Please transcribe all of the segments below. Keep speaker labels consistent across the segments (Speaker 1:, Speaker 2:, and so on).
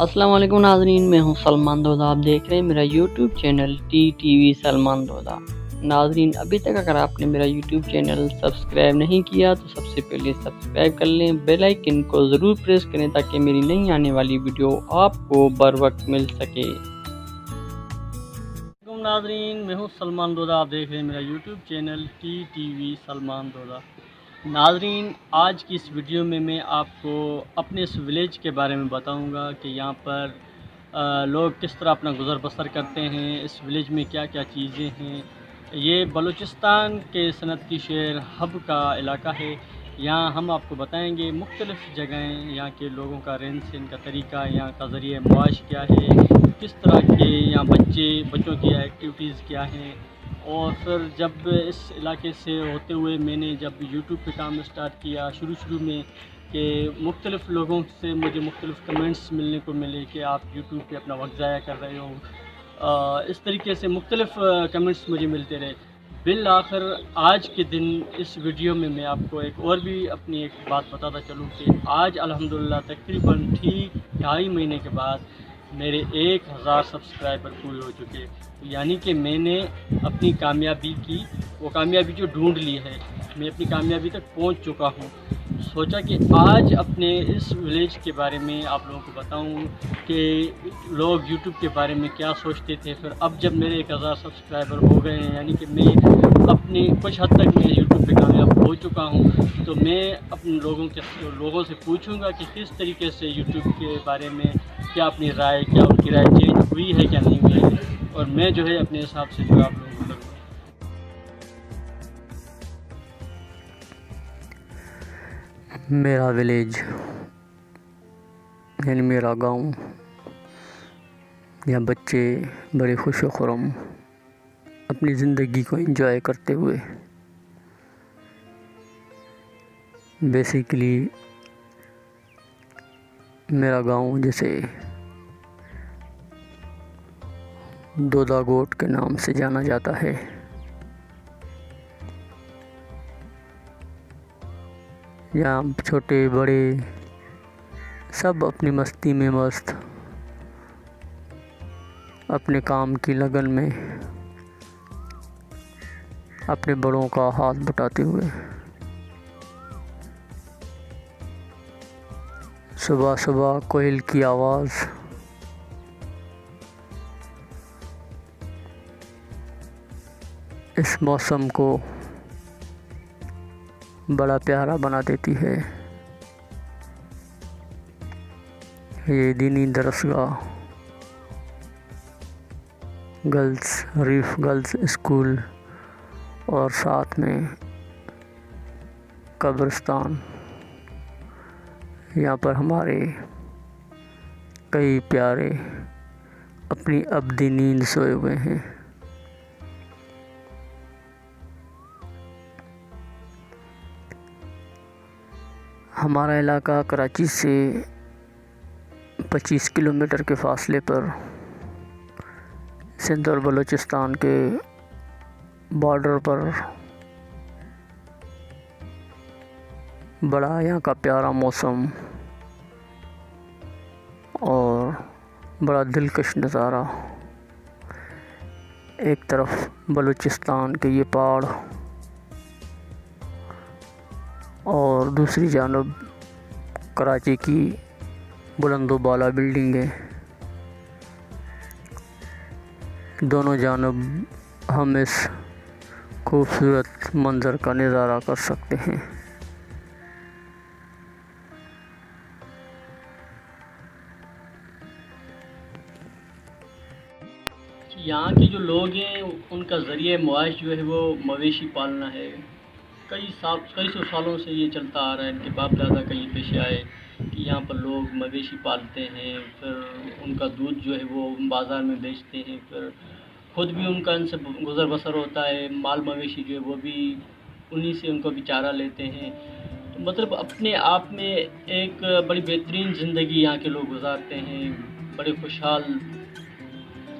Speaker 1: السلام علیکم ناظرین، میں ہوں سلمان دودہ۔ آپ دیکھ رہے ہیں میرا YouTube channel T T V Salman Doda. ناظرین، ابھی تک اگر آپ نے میرا یوٹیوب چینل سبسکرائب نہیں کیا تو سب سے پہلے سبسکرائب کر لیں، بیل آئیکن کو ضرور پریس کریں تاکہ میری نئی آنے والی ویڈیو آپ کو بر وقت مل سکے۔ ناظرین، میں ہوں سلمان دودہ۔ آپ دیکھ رہے ہیں میرا YouTube channel T T V Salman Doda. ناظرین، آج کی اس ویڈیو میں آپ کو اپنے اس ولیج کے بارے میں بتاؤں گا کہ یہاں پر لوگ کس طرح اپنا گزر بسر کرتے ہیں، اس ولیج میں کیا کیا چیزیں ہیں۔ یہ بلوچستان کے صنعتی شہر ہب کا علاقہ ہے۔ یہاں ہم آپ کو بتائیں گے مختلف جگہیں، یہاں کے لوگوں کا رہن سہن کا طریقہ، یہاں کا ذریعہ معاش کیا ہے، کس طرح کے یہاں بچوں کی ایکٹیویٹیز کیا ہیں۔ اور پھر جب اس علاقے سے ہوتے ہوئے میں نے جب یوٹیوب پہ کام اسٹارٹ کیا شروع میں، کہ مختلف لوگوں سے مجھے مختلف کمنٹس ملنے کو ملے کہ آپ یوٹیوب پہ اپنا وقت ضائع کر رہے ہو، اس طریقے سے مختلف کمنٹس مجھے ملتے رہے۔ بالآخر آج کے دن اس ویڈیو میں آپ کو ایک اور بھی اپنی ایک بات بتاتا چلوں کہ آج الحمدللہ تقریباً ٹھیک 2.5 مہینے کے بعد میرے 1000 سبسکرائبر پورے ہو چکے، یعنی کہ میں نے اپنی کامیابی کی وہ کامیابی جو ڈھونڈ لی ہے، میں اپنی کامیابی تک پہنچ چکا ہوں۔ سوچا کہ آج اپنے اس ولیج کے بارے میں آپ لوگوں کو بتاؤں کہ لوگ یوٹیوب کے بارے میں کیا سوچتے تھے۔ پھر اب جب میرے 1000 سبسکرائبر ہو گئے ہیں، یعنی کہ میں اپنی کچھ حد تک میں یوٹیوب پہ کامیاب ہو چکا ہوں، تو میں اپنے لوگوں سے پوچھوں گا کہ کس طریقے سے یوٹیوب کے بارے میں کیا اپنی رائے، کیا ان کی رائے چینج ہوئی ہے کیا نہیں ہوئی ہے، اور میں جو ہے اپنے حساب سے جو آپ لوگوں کو کروں گا۔
Speaker 2: میرا ولیج یعنی میرا گاؤں، یہاں بچے بڑے خوش و خرم اپنی زندگی کو انجوائے کرتے ہوئے، بیسیکلی میرا گاؤں جیسے دودہ گوٹ کے نام سے جانا جاتا ہے۔ یہاں چھوٹے بڑے سب اپنی مستی میں مست، اپنے کام کی لگن میں اپنے بڑوں کا ہاتھ بٹاتے ہوئے صبح صبح کوئل کی آواز، اس موسم کو بڑا پیارا بنا دیتی ہے۔ یہ دینی درسگاہ ریف گرلز اسکول اور ساتھ میں قبرستان، یہاں پر ہمارے کئی پیارے اپنی ابدی نیند سوئے ہوئے ہیں۔ ہمارا علاقہ کراچی سے 25 کلومیٹر کے فاصلے پر سندھ اور بلوچستان کے بارڈر پر بڑا یہاں کا پیارا موسم اور بڑا دلکش نظارہ، ایک طرف بلوچستان کے یہ پہاڑ اور دوسری جانب کراچی کی بلند و بالا بلڈنگیں، دونوں جانب ہم اس خوبصورت منظر کا نظارہ کر سکتے ہیں۔
Speaker 1: یہاں کے جو لوگ ہیں ان کا ذریعہ معاش جو ہے وہ مویشی پالنا ہے۔ کئی سو سالوں سے یہ چلتا آ رہا ہے، ان کے باپ دادا کا یہ پیشہ ہے کہ یہاں پر لوگ مویشی پالتے ہیں، پھر ان کا دودھ جو ہے وہ بازار میں بیچتے ہیں، پھر خود بھی ان کا ان سے گزر بسر ہوتا ہے، مال مویشی جو ہے وہ بھی انہی سے ان کو بھی چارہ لیتے ہیں۔ تو مطلب اپنے آپ میں ایک بڑی بہترین زندگی یہاں کے لوگ گزارتے ہیں، بڑے خوشحال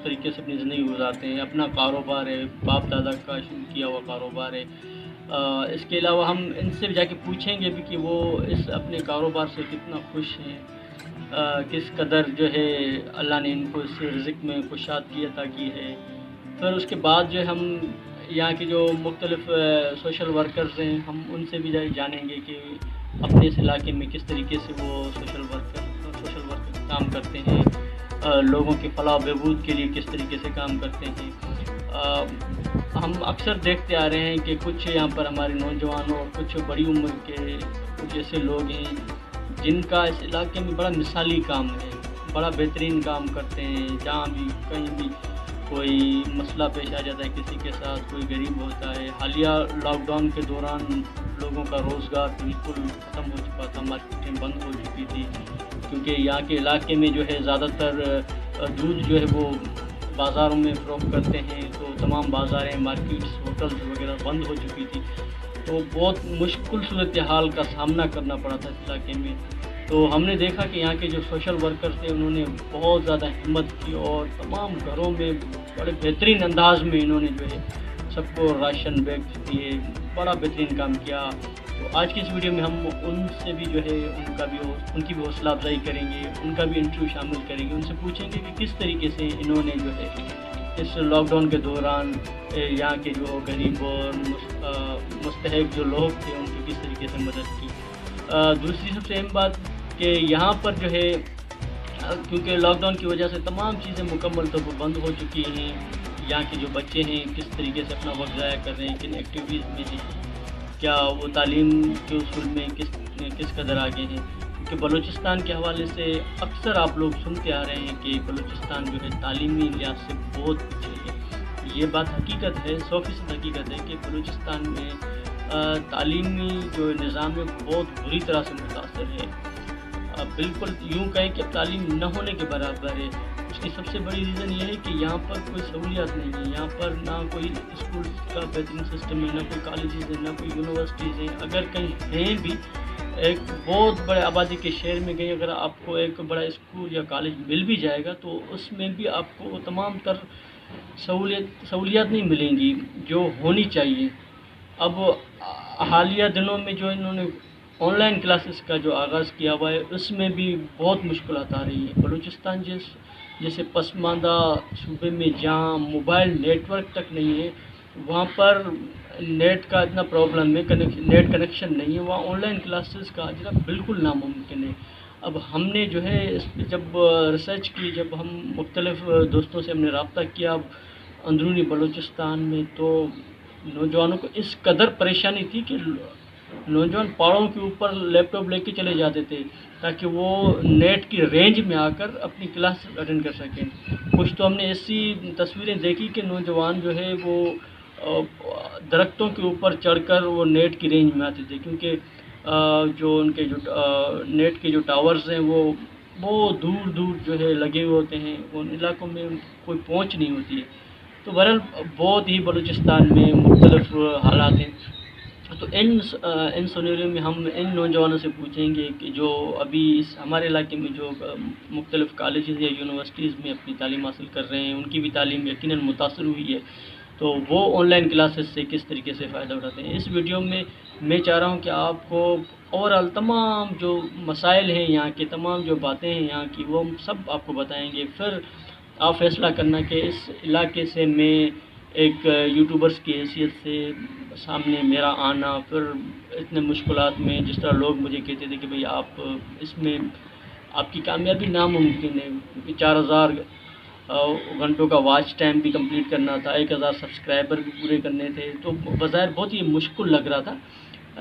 Speaker 1: طریقے سے اپنی زندگی گزارتے ہیں۔ اپنا کاروبار ہے، باپ دادا کا شروع کیا ہوا کاروبار ہے۔ اس کے علاوہ ہم ان سے جا کے پوچھیں گے بھی کہ وہ اس اپنے کاروبار سے کتنا خوش ہیں۔ کس قدر جو ہے اللہ نے ان کو اس رزق میں کشادگی عطا کی ہے۔ پھر اس کے بعد جو ہے ہم یہاں کے جو مختلف سوشل ورکرز ہیں ہم ان سے بھی جانیں گے کہ اپنے اس علاقے میں کس طریقے سے وہ سوشل ورکر کام کرتے ہیں، لوگوں کے فلاح و بہبود کے لیے کس طریقے سے کام کرتے ہیں۔ ہم اکثر دیکھتے آ رہے ہیں کہ کچھ یہاں پر ہمارے نوجوانوں اور کچھ بڑی عمر کے کچھ ایسے لوگ ہیں جن کا اس علاقے میں بڑا مثالی کام ہے، بڑا بہترین کام کرتے ہیں۔ جہاں بھی کہیں بھی کوئی مسئلہ پیش آ جاتا ہے کسی کے ساتھ، کوئی غریب ہوتا ہے۔ حالیہ لاک ڈاؤن کے دوران لوگوں کا روزگار بالکل ختم ہو چکا تھا، مارکیٹیں بند ہو چکی تھی، کیونکہ یہاں کے علاقے میں جو ہے زیادہ تر دودھ جو ہے وہ بازاروں میں فروخت کرتے ہیں، تو تمام بازاریں، مارکیٹس، ہوٹلز وغیرہ بند ہو چکی تھی، تو بہت مشکل صورتحال کا سامنا کرنا پڑا تھا اس علاقے میں۔ تو ہم نے دیکھا کہ یہاں کے جو سوشل ورکر تھے انہوں نے بہت زیادہ ہمت کی اور تمام گھروں میں بڑے بہترین انداز میں انہوں نے جو ہے سب کو راشن بیگ دیے، بڑا بہترین کام کیا۔ تو آج کی اس ویڈیو میں ہم ان سے بھی جو ہے ان کی بھی حوصلہ افزائی کریں گے، ان کا بھی انٹرویو شامل کریں گے، ان سے پوچھیں گے کہ کس طریقے سے انہوں نے جو ہے اس لاک ڈاؤن کے دوران یہاں کے جو غریب اور مستحق جو لوگ تھے ان کی کس طریقے سے مدد کی۔ دوسری سب سے اہم بات کہ یہاں پر جو ہے کیونکہ لاک ڈاؤن کی وجہ سے تمام چیزیں مکمل طور پر بند ہو چکی ہیں، یہاں کے جو بچے ہیں کس طریقے سے اپنا وقت ضائع کر رہے ہیں، کن ایکٹیویٹیز میں ہیں، کیا وہ تعلیم کے اصول میں کس قدر آگے ہیں، کیونکہ بلوچستان کے حوالے سے اکثر آپ لوگ سنتے آ رہے ہیں کہ بلوچستان جو ہے تعلیمی لحاظ سے بہت پیچھے ہے۔ یہ بات حقیقت ہے، 100% حقیقت ہے کہ بلوچستان میں تعلیمی جو نظام ہے بہت بری طرح سے متاثر ہے۔ بالکل یوں کہیں کہ تعلیم نہ ہونے کے برابر ہے۔ اس کی سب سے بڑی ریزن یہ ہے کہ یہاں پر کوئی سہولیات نہیں ہے، یہاں پر نہ کوئی اسکول کا بہترین سسٹم ہے، نہ کوئی کالجز ہے، نہ کوئی یونیورسٹیز ہیں۔ اگر کہیں ہیں بھی، ایک بہت بڑے آبادی کے شہر میں کہیں اگر آپ کو ایک بڑا اسکول یا کالج مل بھی جائے گا تو اس میں بھی آپ کو تمام تر سہولیات نہیں ملیں گی جو ہونی چاہیے۔ اب حالیہ دنوں میں جو انہوں نے آن لائن کلاسز کا جو آغاز کیا ہوا ہے اس میں بھی بہت مشکلات آ رہی ہیں۔ بلوچستان جیسے پسماندہ صوبے میں جہاں موبائل نیٹ ورک تک نہیں ہے، وہاں پر نیٹ کا اتنا پرابلم ہے، نیٹ کنیکشن نہیں ہے، وہاں آن لائن کلاسز کا اجرا بالکل ناممکن ہے۔ اب ہم نے جو ہے اس پہ جب ریسرچ کی، جب ہم مختلف دوستوں سے ہم نے رابطہ کیا اندرونی بلوچستان میں، تو نوجوانوں کو اس قدر پریشانی تھی کہ نوجوان پہاڑوں کے اوپر لیپ ٹاپ لے کے چلے جاتے تھے تاکہ وہ نیٹ کی رینج میں آ کر اپنی کلاس اٹینڈ کر سکیں۔ کچھ تو ہم نے ایسی تصویریں دیکھی کہ نوجوان جو ہے وہ درختوں کے اوپر چڑھ کر وہ نیٹ کی رینج میں آتے تھے، کیونکہ جو ان کے جو نیٹ کے جو ٹاورز ہیں وہ بہت دور دور جو ہے لگے ہوئے ہوتے ہیں، ان علاقوں میں کوئی پہنچ نہیں ہوتی ہے۔ تو بہرحال بہت ہی بلوچستان میں مختلف حالات ہیں۔ تو ان سنیریو میں ہم ان نوجوانوں سے پوچھیں گے کہ جو ابھی اس ہمارے علاقے میں جو مختلف کالجز یا یونیورسٹیز میں اپنی تعلیم حاصل کر رہے ہیں، ان کی بھی تعلیم یقیناً متاثر ہوئی ہے، تو وہ آن لائن کلاسز سے کس طریقے سے فائدہ اٹھاتے ہیں۔ اس ویڈیو میں چاہ رہا ہوں کہ آپ کو اوورآل تمام جو مسائل ہیں یہاں کے، تمام جو باتیں ہیں یہاں کی، وہ ہم سب آپ کو بتائیں گے۔ پھر آپ فیصلہ کرنا کہ اس علاقے سے میں ایک یوٹیوبرس کی حیثیت سے سامنے میرا آنا، پھر اتنے مشکلات میں جس طرح لوگ مجھے کہتے تھے کہ بھئی آپ اس میں آپ کی کامیابی ناممکن ہے، کیونکہ 4000 گھنٹوں کا واچ ٹائم بھی کمپلیٹ کرنا تھا، 1000 سبسکرائبر بھی پورے کرنے تھے، تو بظاہر بہت ہی مشکل لگ رہا تھا۔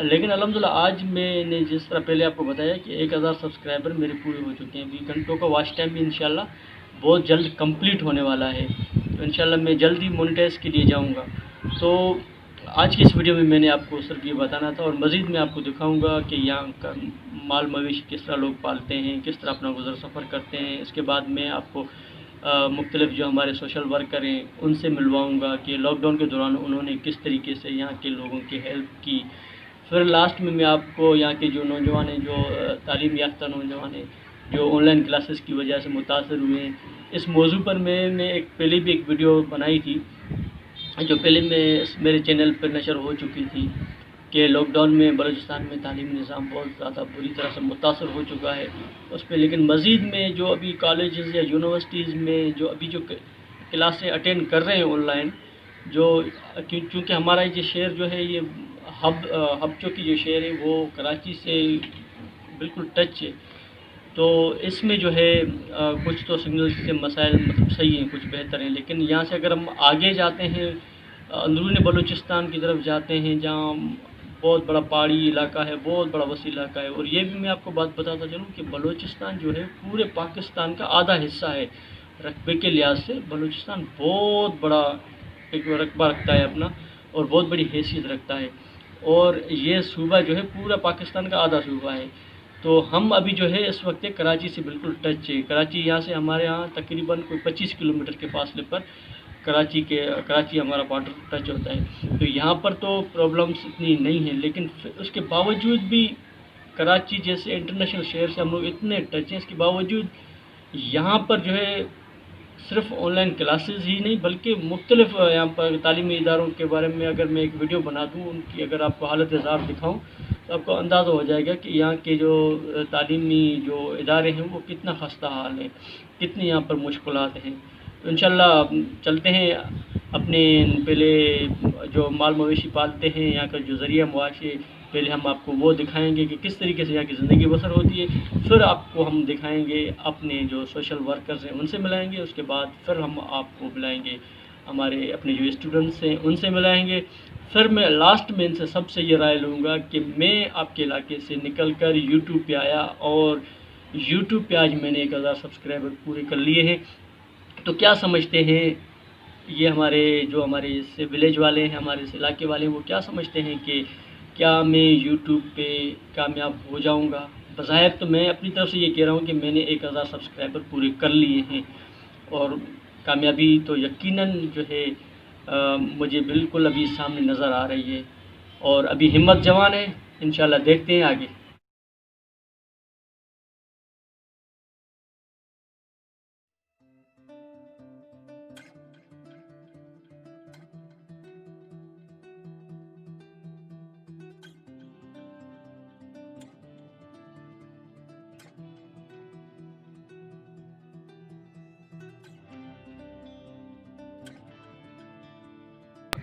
Speaker 1: لیکن الحمدللہ آج میں نے جس طرح پہلے آپ کو بتایا کہ 1000 سبسکرائبر میرے پورے ہو چکے ہیں، ابھی گھنٹوں کا واچ ٹائم بھی انشاءاللہ بہت جلد کمپلیٹ ہونے والا ہے، تو انشاءاللہ میں جلد ہی مونیٹائز کے لیے جاؤں گا۔ تو آج کی اس ویڈیو میں نے آپ کو صرف یہ بتانا تھا، اور مزید میں آپ کو دکھاؤں گا کہ یہاں کا مال مویشی کس طرح لوگ پالتے ہیں، کس طرح اپنا گزر سفر کرتے ہیں۔ اس کے بعد میں آپ کو مختلف جو ہمارے سوشل ورکر ہیں ان سے ملواؤں گا کہ لاک ڈاؤن کے دوران انہوں نے کس طریقے سے یہاں کے لوگوں کی ہیلپ کی۔ پھر لاسٹ میں آپ کو یہاں کے جو نوجوان ہیں، جو تعلیم یافتہ نوجوان ہیں، جو آن لائن کلاسز کی وجہ سے متاثر ہوئے ہیں، اس موضوع پر میں نے پہلے بھی ایک ویڈیو بنائی تھی جو پہلے میرے چینل پر نشر ہو چکی تھی، کہ لاک ڈاؤن میں بلوچستان میں تعلیمی نظام بہت زیادہ بری طرح سے متاثر ہو چکا ہے اس پہ، لیکن مزید میں جو ابھی کالجز یا یونیورسٹیز میں جو ابھی جو کلاسیں اٹینڈ کر رہے ہیں آن لائن، جو چونکہ ہمارا یہ شہر جو ہے یہ ہب چوکی جو شہر ہے وہ کراچی سے بالکل ٹچ ہے، تو اس میں جو ہے کچھ تو سگنل کے مسائل مطلب صحیح ہیں، کچھ بہتر ہیں، لیکن یہاں سے اگر ہم آگے جاتے ہیں اندرون بلوچستان کی طرف جاتے ہیں جہاں بہت بڑا پہاڑی علاقہ ہے، بہت بڑا وسیع علاقہ ہے، اور یہ بھی میں آپ کو بات بتاتا چلوں کہ بلوچستان جو ہے پورے پاکستان کا آدھا حصہ ہے، رقبے کے لحاظ سے بلوچستان بہت بڑا ایک رقبہ رکھتا ہے اپنا، اور بہت بڑی حیثیت رکھتا ہے، اور یہ صوبہ جو ہے پورا پاکستان کا آدھا صوبہ ہے۔ تو ہم ابھی جو ہے اس وقت کراچی سے بالکل ٹچ ہے، کراچی یہاں سے ہمارے یہاں تقریباً کوئی 25 کلومیٹر کے فاصلے پر کراچی ہمارا بارڈر ٹچ ہوتا ہے، تو یہاں پر تو پرابلمس اتنی نہیں ہیں، لیکن اس کے باوجود بھی کراچی جیسے انٹرنیشنل شہر سے ہم لوگ اتنے ٹچ ہیں، اس کے باوجود یہاں پر جو ہے صرف آن لائن کلاسز ہی نہیں بلکہ مختلف یہاں پر تعلیمی اداروں کے بارے میں اگر میں ایک ویڈیو بنا دوں، ان کی اگر آپ کو حالت حساب دکھاؤں تو آپ کو اندازہ ہو جائے گا کہ یہاں کے جو تعلیمی جو ادارے ہیں وہ کتنا خستہ حال ہیں، کتنی یہاں پر مشکلات ہیں۔ تو انشاءاللہ چلتے ہیں اپنے پہلے جو مال مویشی پالتے ہیں یہاں کا جو ذریعہ معاش ہے، پہلے ہم آپ کو وہ دکھائیں گے کہ کس طریقے سے یہاں کی زندگی بسر ہوتی ہے، پھر آپ کو ہم دکھائیں گے اپنے جو سوشل ورکرز ہیں ان سے ملائیں گے، اس کے بعد پھر ہم آپ کو بلائیں گے ہمارے اپنے جو اسٹوڈنٹس ہیں ان سے ملائیں گے، پھر میں لاسٹ میں ان سے سب سے یہ رائے لوں گا کہ میں آپ کے علاقے سے نکل کر یوٹیوب پہ آیا، اور یوٹیوب پہ آج میں نے 1000 سبسکرائبر پورے کر لیے ہیں، تو کیا سمجھتے ہیں یہ ہمارے اس ولیج والے ہیں، ہمارے اس علاقے والے ہیں، وہ کیا سمجھتے ہیں کہ کیا میں یوٹیوب پہ کامیاب ہو جاؤں گا؟ بظاہر تو میں اپنی طرف سے یہ کہہ رہا ہوں کہ میں نے 1000 سبسکرائبر پورے کر لیے ہیں، اور کامیابی تو یقیناً جو ہے مجھے بالکل ابھی سامنے نظر آ رہی ہے، اور ابھی ہمت جوان ہے، انشاءاللہ دیکھتے ہیں آگے۔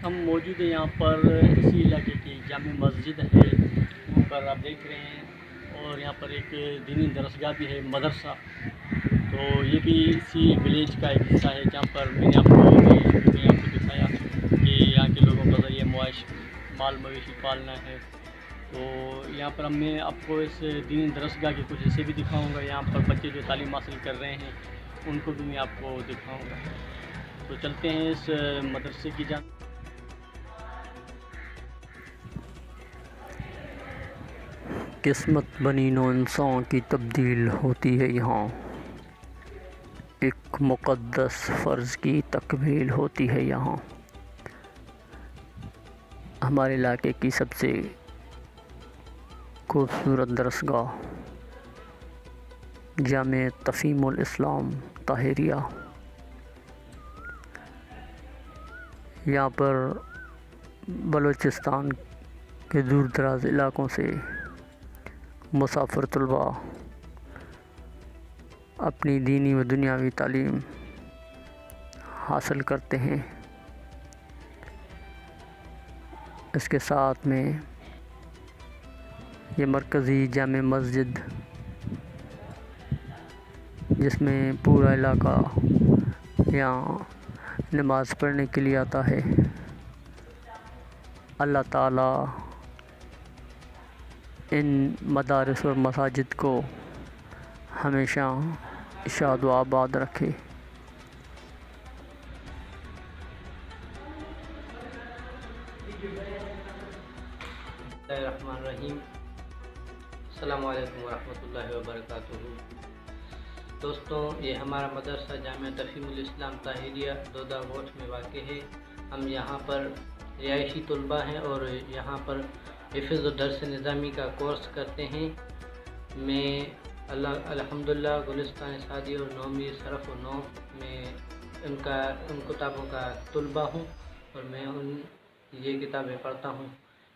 Speaker 1: ہم موجود ہیں یہاں پر اسی علاقے کی جامع مسجد ہے، اوپر آپ دیکھ رہے ہیں، اور یہاں پر ایک دینی درسگاہ بھی ہے، مدرسہ، تو یہ بھی اسی ولیج کا ایک حصہ ہے جہاں پر میں نے آپ کو دکھایا کہ یہاں کے لوگوں کا ذریعہ معاش مال مویشی پالنا ہے، تو یہاں پر میں آپ کو اس دینی درسگاہ کے کچھ حصے بھی دکھاؤں گا، یہاں پر بچے جو تعلیم حاصل کر رہے ہیں ان کو بھی میں آپ کو دکھاؤں گا، تو چلتے ہیں اس مدرسے کی جانب۔
Speaker 2: قسمت بنی نو انسان کی تبدیل ہوتی ہے یہاں، ایک مقدس فرض کی تکمیل ہوتی ہے یہاں۔ ہمارے علاقے کی سب سے خوبصورت درسگاہ جامع تفہیم الاسلام طاہریہ، یہاں پر بلوچستان کے دور دراز علاقوں سے مسافر طلباء اپنی دینی و دنیاوی تعلیم حاصل کرتے ہیں۔ اس کے ساتھ میں یہ مرکزی جامع مسجد جس میں پورا علاقہ یہاں نماز پڑھنے کے لیے آتا ہے، اللہ تعالیٰ ان مدارس اور مساجد کو ہمیشہ شاد و آباد رکھے۔
Speaker 3: بسم اللہ الرحمن الرحیم۔ السلام علیکم ورحمۃ اللہ وبرکاتہ۔ دوستوں، یہ ہمارا مدرسہ جامعہ تفہیم الاسلام طاہریہ دودہ ووٹ میں واقع ہے۔ ہم یہاں پر رہائشی طلباء ہیں اور یہاں پر حفظ و درس نظامی کا کورس کرتے ہیں۔ میں الحمدللہ گلستان سعدی اور نومی صرف و نو میں ان کتابوں کا طلباء ہوں، اور میں یہ کتابیں پڑھتا ہوں۔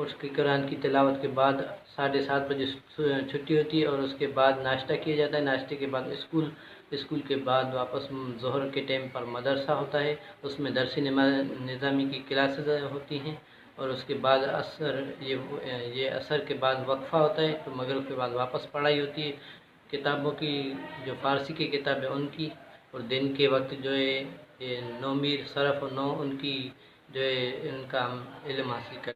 Speaker 3: اٹھ کے قرآن کی تلاوت کے بعد 7:30 بجے چھٹی ہوتی ہے اور اس کے بعد ناشتہ کیا جاتا ہے. ناشتے کے بعد اسکول کے بعد واپس ظہر کے ٹائم پر مدرسہ ہوتا ہے. اس میں درسی نظامی کی کلاسز ہوتی ہیں اور اس کے بعد یہ عصر کے بعد وقفہ ہوتا ہے. تو مغرب کے بعد واپس پڑھائی ہوتی ہے کتابوں کی، جو فارسی کی کتابیں ان کی، اور دن کے وقت جو ہے یہ نومیر صرف و نو ان کی جو ہے ان کا علم حاصل کر.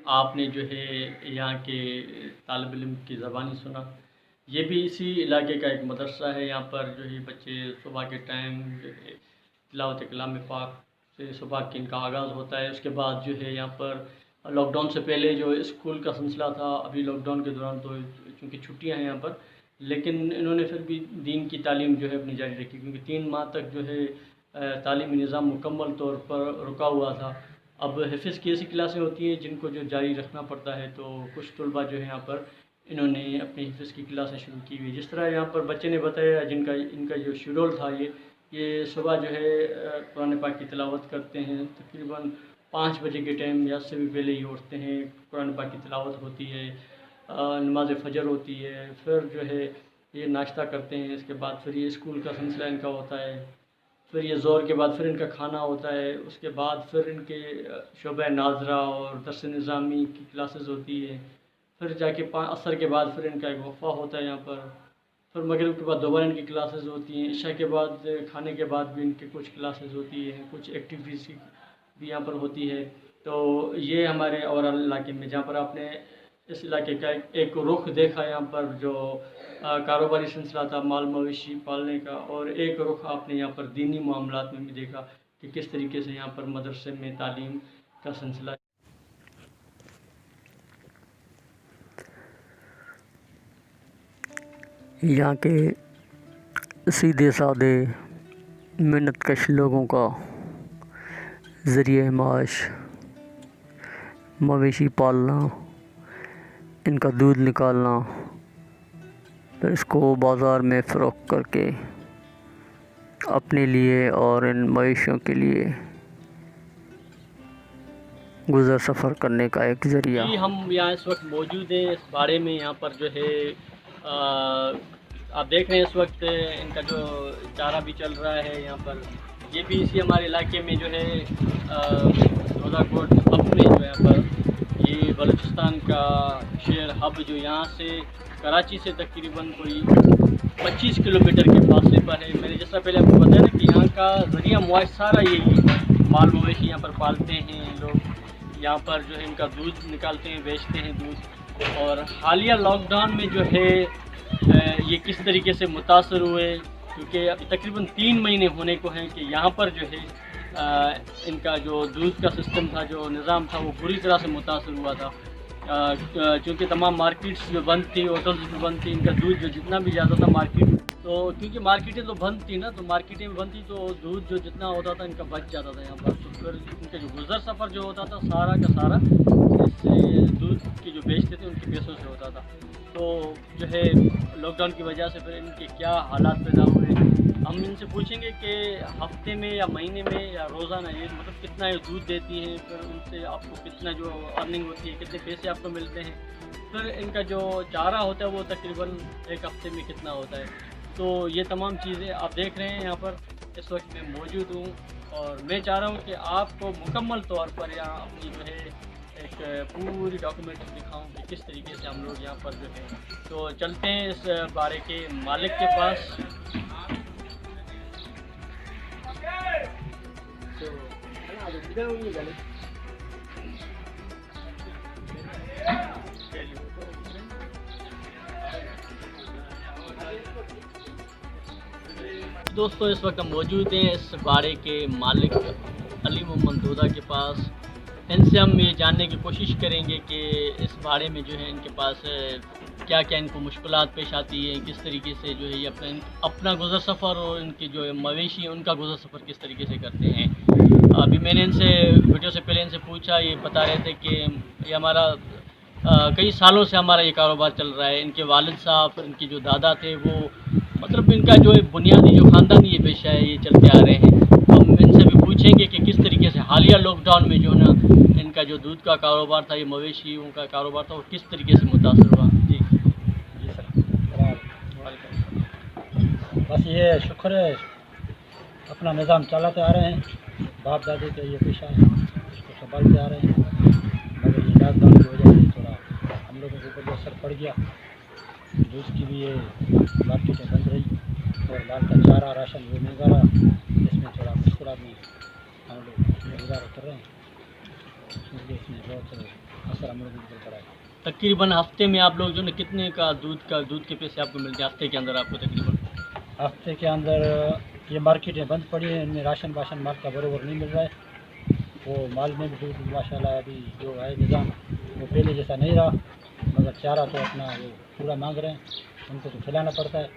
Speaker 1: آپ نے جو ہے یہاں کے طالب علم کی زبانی سنا. یہ بھی اسی علاقے کا ایک مدرسہ ہے. یہاں پر جو ہے بچے صبح کے ٹائم جو ہے تلاوت کلام پاک سے صبح کی ان کا آغاز ہوتا ہے. اس کے بعد جو ہے یہاں پر لاک ڈاؤن سے پہلے جو اسکول کا سلسلہ تھا، ابھی لاک ڈاؤن کے دوران تو چونکہ چھٹیاں ہیں یہاں پر، لیکن انہوں نے پھر بھی دین کی تعلیم جو ہے اپنی جاری رکھی، کیونکہ 3 ماہ تک جو ہے تعلیمی نظام مکمل طور پر رکا ہوا تھا. اب حفظ کی ایسی کلاسیں ہوتی ہیں جن کو جو جاری رکھنا پڑتا ہے، تو کچھ طلباء جو ہے یہاں پر انہوں نے اپنی حفظ کی کلاسیں شروع کی ہوئی. جس طرح یہاں پر بچے نے بتایا ان کا جو شیڈول تھا، یہ صبح جو ہے قرآن پاک کی تلاوت کرتے ہیں. تقریباً 5 بجے کے ٹائم یا سے بھی پہلے ہی اٹھتے ہیں، قرآن پاک کی تلاوت ہوتی ہے، نماز فجر ہوتی ہے، پھر جو ہے یہ ناشتہ کرتے ہیں. اس کے بعد پھر یہ اسکول کا سلسلہ ان کا ہوتا ہے. پھر یہ ظہر کے بعد پھر ان کا کھانا ہوتا ہے. اس کے بعد پھر ان کے شعبہ ناظرہ اور درس نظامی کی کلاسز ہوتی ہے. پھر جا کے عصر کے بعد پھر ان کا ایک وقفہ ہوتا ہے یہاں پر. پھر مغرب کے بعد دوبارہ ان کی کلاسز ہوتی ہیں. عشاء کے بعد کھانے کے بعد بھی ان کی کچھ کلاسز ہوتی ہیں، کچھ ایکٹیویٹیز بھی یہاں پر ہوتی ہے. تو یہ ہمارے اوورال علاقے میں، جہاں پر آپ نے اس علاقے کا ایک رخ دیکھا یہاں پر جو کاروباری سلسلہ تھا مال مویشی پالنے کا، اور ایک رخ آپ نے یہاں پر دینی معاملات میں بھی دیکھا کہ کس طریقے سے یہاں پر مدرسے میں تعلیم کا سلسلہ.
Speaker 2: یہاں کے سیدھے سادے محنت کش لوگوں کا ذریعہ معاش مویشی پالنا، ان کا دودھ نکالنا، پھر اس کو بازار میں فروخت کر کے اپنے لیے اور ان مویشیوں کے لیے گزر سفر کرنے کا ایک ذریعہ.
Speaker 1: جی ہم یہاں اس وقت موجود ہیں. اس بارے میں یہاں پر جو ہے آپ دیکھ رہے ہیں اس وقت ان کا جو چارہ بھی چل رہا ہے یہاں پر. یہ بھی اسی ہمارے علاقے میں جو ہے روزہ کوٹ ہب میں جو ہے یہاں پر یہ بلوچستان کا شہر ہب جو یہاں سے کراچی سے تقریباً کوئی 25 کلومیٹر کے فاصلے پر ہے. میں نے جس طرح پہلے آپ کو بتایا نا کہ یہاں کا ذریعہ معاش سارا یہی ہے. مال مویشی یہاں پر پالتے ہیں لوگ، یہاں پر جو ہے ان کا دودھ نکالتے ہیں، بیچتے ہیں دودھ. اور حالیہ لاک ڈاؤن میں جو ہے یہ کس طریقے سے متاثر ہوئے، کیونکہ تقریباً 3 مہینے ہونے کو ہیں کہ یہاں پر جو ہے ان کا جو دودھ کا سسٹم تھا، جو نظام تھا، وہ بری طرح سے متاثر ہوا تھا. چونکہ تمام مارکیٹس جو بند تھی، ہوٹلس بھی بند تھی، ان کا دودھ جو جتنا بھی جاتا تھا مارکیٹ، تو کیونکہ مارکیٹیں تو بند تھی نا، تو مارکیٹیں بند تھی تو دودھ جو جتنا ہوتا تھا ان کا بچ جاتا تھا یہاں پر. تو پھر ان کا جو گزر سفر جو ہوتا تھا سارا کا سارا اس دودھ کے جو بیچتے تھے ان کے پیسوں سے ہوتا تھا. تو جو ہے لاک ڈاؤن کی وجہ سے پھر ان کے کیا حالات پیدا ہوئے، ہم ان سے پوچھیں گے کہ ہفتے میں یا مہینے میں یا روزانہ یہ مطلب کتنا یہ دودھ دیتی ہیں، پھر ان سے آپ کو کتنا جو ارننگ ہوتی ہے، کتنے پیسے آپ کو ملتے ہیں، پھر ان کا جو چارہ ہوتا ہے وہ تقریباً ایک ہفتے میں کتنا ہوتا ہے. تو یہ تمام چیزیں آپ دیکھ رہے ہیں. یہاں پر اس وقت میں موجود ہوں اور میں چاہ رہا ہوں کہ آپ کو مکمل طور پر یہاں اپنی جو ہے ایک پوری ڈاکومنٹ دکھاؤں کہ کس طریقے سے ہم لوگ یہاں پر جو ہے. تو چلتے ہیں اس بارے کے مالک کے پاس. دوستو اس وقت ہم موجود ہیں اس باڑے کے مالک علی محمد دودہ کے پاس. ان سے ہم یہ جاننے کی کوشش کریں گے کہ اس باڑے میں جو ہے ان کے پاس کیا کیا ان کو مشکلات پیش آتی ہیں، کس طریقے سے جو ہے یہ اپنا گزر سفر اور ان کے جو مویشی ہیں ان کا گزر سفر کس طریقے سے کرتے ہیں۔ ابھی میں نے ان سے ویڈیو سے پہلے ان سے پوچھا، یہ بتا رہے تھے کہ یہ ہمارا کئی سالوں سے ہمارا یہ کاروبار چل رہا ہے۔ ان کے والد صاحب، ان کے جو دادا تھے، وہ مطلب ان کا جو بنیادی جو خاندانی یہ پیشہ ہے یہ چلتے آ رہے ہیں۔ تو ہم ان سے بھی پوچھیں گے کہ کس طریقے سے حالیہ لاک ڈاؤن میں جو نا ان کا جو دودھ کا کاروبار تھا، یہ مویشیوں کا کاروبار تھا، وہ کس طریقے سے متاثر ہوا۔ جی
Speaker 4: سر، بس یہ شکر ہے، اپنا نظام چلاتے آ رہے ہیں، باپ دادی کا یہ پیشہ ہے، اس کو سنبھالتے آ رہے ہیں۔ مگر یہ لاک ڈاؤن کی وجہ سے تھوڑا ہم لوگوں کے اوپر جو اثر پڑ گیا، دودھ کی بھی یہ مارکیٹیں بند رہی اور مال کا چارہ راشن وہ مہنگا رہا، اس میں تھوڑا مشکلات میں ہم لوگ گزارا کر رہے ہیں، اس لیے اس میں بہت اثر ہم لوگوں کے اوپر پڑا ہے۔
Speaker 1: تقریباً ہفتے میں آپ لوگ جو نا کتنے کا دودھ کے پیسے آپ کو ملتے ہیں ہفتے کے اندر؟ آپ کو تقریباً
Speaker 4: ہفتے کے اندر یہ مارکیٹیں بند پڑی ہیں، ان میں راشن مال کا برابر نہیں مل رہا ہے، وہ مال میں بھی دودھ ماشاء اللہ ابھی جو ہے نظام وہ پہلے جیسا نہیں رہا، مگر چارہ تو اپنا وہ پورا مانگ رہے ہیں، ان کو تو کھلانا پڑتا ہے۔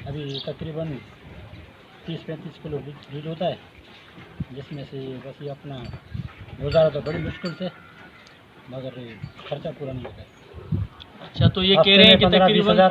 Speaker 4: ابھی تقریباً 30-35 کلو دودھ ہوتا ہے، جس میں سے بس یہ اپنا گزارا تو بڑی مشکل سے، مگر خرچہ پورا نہیں ہوتا ہے۔
Speaker 1: اچھا، تو یہ کہہ رہے ہیں کہ
Speaker 4: 15-20
Speaker 1: تقریباً
Speaker 4: ہزار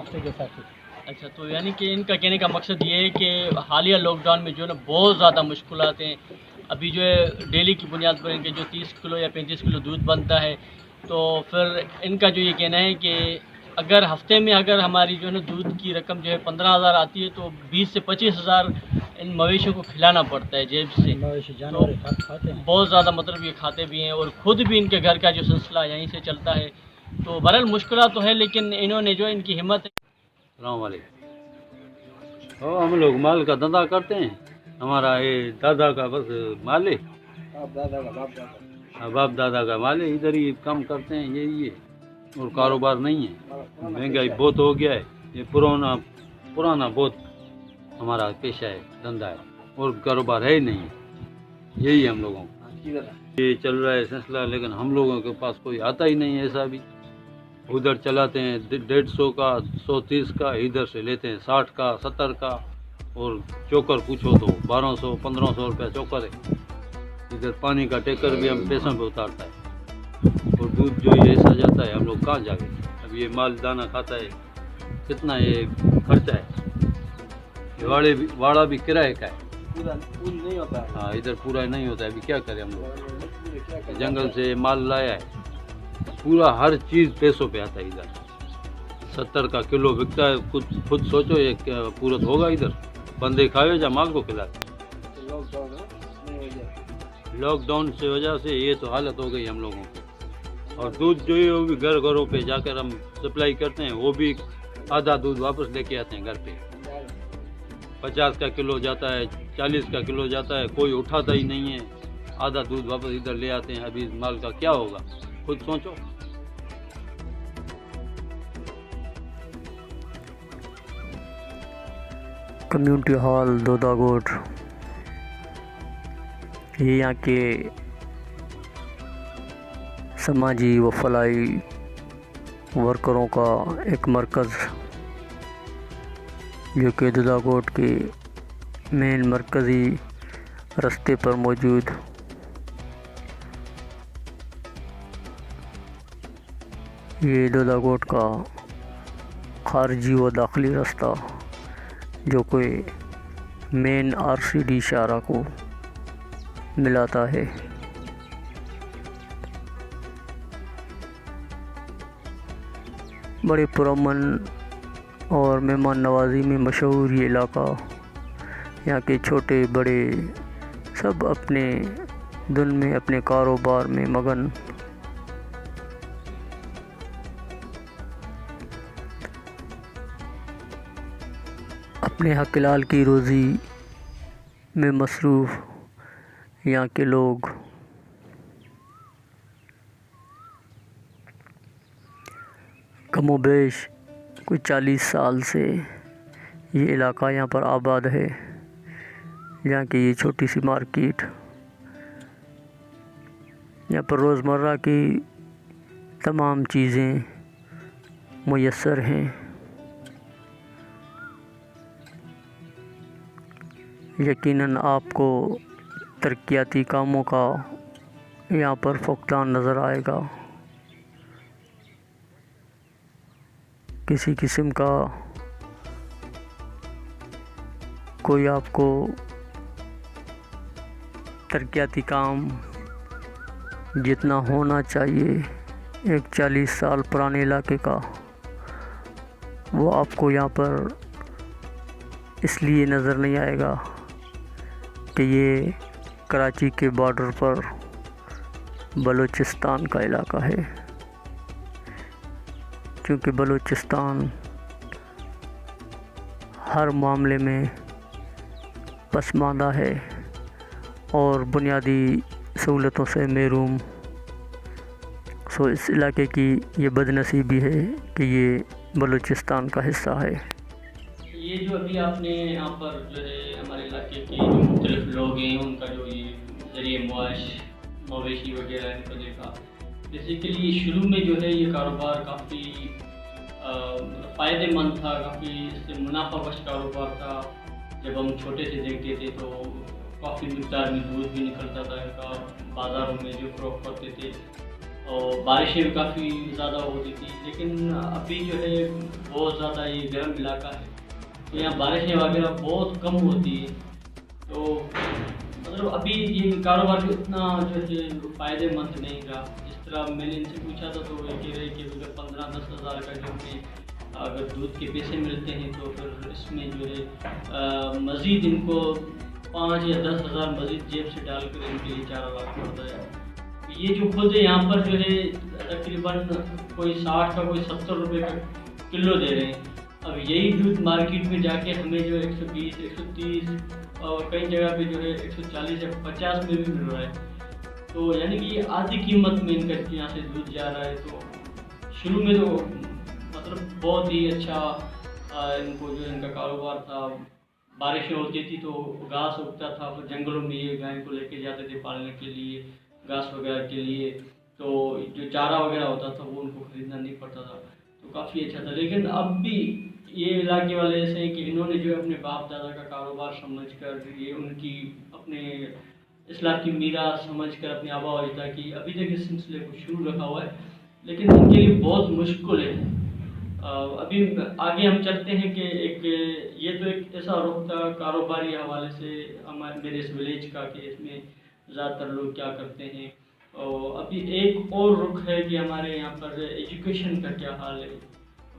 Speaker 4: ہفتے کے حساب سے۔
Speaker 1: اچھا، تو یعنی کہ ان کا کہنے کا مقصد یہ ہے کہ حالیہ لاک ڈاؤن میں جو ہے نا بہت زیادہ مشکلات ہیں۔ ابھی جو ہے ڈیلی کی بنیاد پر ان کے جو 30 کلو یا 35 کلو دودھ بنتا ہے، تو پھر ان کا جو یہ کہنا ہے کہ اگر ہفتے میں اگر ہماری جو ہے نا دودھ کی رقم جو ہے 15,000 آتی ہے، تو 20 سے 25 ہزار ان مویشیوں کو کھلانا پڑتا ہے جیب سے۔
Speaker 4: مویشی جانور کھاتے ہیں،
Speaker 1: بہت زیادہ مطلب یہ کھاتے بھی ہیں، اور خود بھی ان کے گھر کا جو سلسلہ یہیں سے چلتا ہے۔ تو بہرحال مشکلات تو ہے، لیکن انہوں نے جو ان کی ہمت ہے۔
Speaker 5: السلام علیکم۔ ہم لوگ مال کا دھندا کرتے ہیں، ہمارا یہ دادا کا بس مال ہے، باپ دادا کا مال ہے، ادھر ہی کام کرتے ہیں، یہی ہے، اور کاروبار نہیں ہے، مہنگائی بہت ہو گیا ہے، یہ پرانا بہت ہمارا پیشہ ہے، دھندا ہے، اور کاروبار ہے ہی نہیں ہے، یہی ہم لوگوں کا یہ چل رہا ہے سلسلہ، لیکن ہم لوگوں کے پاس کوئی آتا ہی نہیں ہے ایسا بھی۔ ادھر چلاتے ہیں 150 کا، 130 کا، ادھر سے لیتے ہیں 60 کا، 70 کا، اور چوکر پوچھو تو 1200-1500 روپے چوکر ہے۔ ادھر پانی کا ٹیکر بھی ہم پیسوں پہ اتارتا ہے، اور دودھ جو یہ ایسا جاتا ہے، ہم لوگ کہاں جا گئے؟ اب یہ مال دانہ کھاتا ہے، کتنا یہ خرچہ ہے، یہ واڑا بھی کرایے کا ہے، ہاں ادھر پورا نہیں ہوتا ہے، ابھی کیا کریں ہم لوگ؟ جنگل سے مال لایا ہے، پورا ہر چیز پیسوں پہ آتا ہے، ادھر 70 کا کلو بکتا ہے، خود سوچو یہ پورت ہوگا ادھر؟ بندے کھائے جا مال کو کھلاتے۔ لاک ڈاؤن سے وجہ سے یہ تو حالت ہو گئی ہم لوگوں کی، اور دودھ جو ہے وہ بھی گھروں پہ جا کر ہم سپلائی کرتے ہیں، وہ بھی آدھا دودھ واپس لے کے آتے ہیں گھر پہ، 50 کا کلو جاتا ہے، 40 کا کلو جاتا ہے، کوئی اٹھاتا ہی نہیں ہے، آدھا دودھ واپس ادھر لے آتے ہیں۔ ابھی مال کا کیا ہوگا خود سوچو۔
Speaker 2: کمیونٹی ہال دودھا کوٹ، یہ یہاں کے سماجی و فلاحی ورکروں کا ایک مرکز، جو کہ دودھا کوٹ کے مین مرکزی رستے پر موجود یہ دودھا کوٹ کا خارجی و داخلی راستہ، جو کوئی مین RCD شارہ کو ملاتا ہے، بڑے پرامن اور مہمان نوازی میں مشہور یہ علاقہ، یہاں کے چھوٹے بڑے سب اپنے دن میں اپنے کاروبار میں مگن، اپنے حق حلال کی روزی میں مصروف یہاں کے لوگ کم و بیش کوئی 40 سال سے یہ علاقہ یہاں پر آباد ہے، یہاں کی یہ چھوٹی سی مارکیٹ، یہاں پر روزمرہ کی تمام چیزیں میسر ہیں۔ یقیناً آپ کو ترقیاتی کاموں کا یہاں پر فقدان نظر آئے گا۔ کسی قسم کا کوئی آپ کو ترقیاتی کام جتنا ہونا چاہیے ایک 40 سال پرانے علاقے کا، وہ آپ کو یہاں پر اس لیے نظر نہیں آئے گا کہ یہ کراچی کے بارڈر پر بلوچستان کا علاقہ ہے، کیونکہ بلوچستان ہر معاملے میں پسماندہ ہے اور بنیادی سہولتوں سے محروم۔ سو اس علاقے کی یہ بد نصیبی ہے کہ یہ بلوچستان کا حصہ ہے۔
Speaker 1: یہ جو ابھی آپ نے یہاں پر جو ہے ہمارے علاقے کے جو مختلف لوگ ہیں ان کا جو یہ ذریعہ معاش مویشی وغیرہ ان کو دیکھا، بیسیکلی شروع میں جو ہے یہ کاروبار کافی فائدہ مند تھا، کافی اس سے منافع بخش کاروبار تھا۔ جب ہم چھوٹے سے دیکھتے تھے تو کافی مقدار میں دودھ بھی نکلتا تھا ان کا، بازاروں میں جو فروخت کرتے تھے، اور بارشیں بھی کافی زیادہ ہوتی تھی۔ لیکن ابھی جو ہے بہت زیادہ یہ گرم علاقہ ہے تو یہاں بارشیں وغیرہ بہت کم ہوتی ہیں، تو مطلب ابھی یہ کاروبار اتنا جو ہے فائدہ مند نہیں رہا۔ جس طرح میں نے ان سے پوچھا تھا تو وہ کہہ رہے کہ 15-10 ہزار کا جو ہے اگر دودھ کے پیسے ملتے ہیں تو پھر اس میں جو ہے مزید ان کو 5 یا 10 ہزار مزید جیب سے ڈال کر ان کے لیے 4 لاکھ پڑتا ہے۔ یہ جو خود یہاں پر جو ہے تقریباً کوئی 60 کا کوئی 70 روپے کا کلو دے رہے ہیں۔ اب یہی دودھ مارکیٹ میں جا کے ہمیں جو 120 130 اور کئی جگہ پہ جو ہے 140 یا 50 میں بھی مل رہا ہے، تو یعنی کہ یہ آدھی قیمت میں ان کا یہاں سے دودھ جا رہا ہے۔ تو شروع میں تو مطلب بہت ہی اچھا ان کو جو ان کا کاروبار تھا، بارشیں ہوتی تھی تو گھاس اگتا تھا، پھر جنگلوں میں یہ گائے کو لے کے جاتے تھے پالنے کے لیے، گھاس وغیرہ کے لیے، تو جو چارہ وغیرہ ہوتا تھا وہ ان کو خریدنا نہیں پڑتا تھا، تو کافی اچھا تھا۔ لیکن اب بھی یہ علاقے والے ایسے ہیں کہ انہوں نے جو اپنے باپ دادا کا کاروبار سمجھ کر، یہ ان کی اپنے اصلاح کی میراث سمجھ کر اپنے آبا و اجداد کی ابھی تک اس سلسلے کو شروع رکھا ہوا ہے، لیکن ان کے لیے بہت مشکل ہے۔ ابھی آگے ہم چلتے ہیں کہ یہ تو ایک ایسا رخ تھا کاروباری حوالے سے میرے اس ولیج کا کہ اس میں زیادہ تر لوگ کیا کرتے ہیں، اور ابھی ایک اور رخ ہے کہ ہمارے یہاں پر ایجوکیشن کا کیا حال ہے۔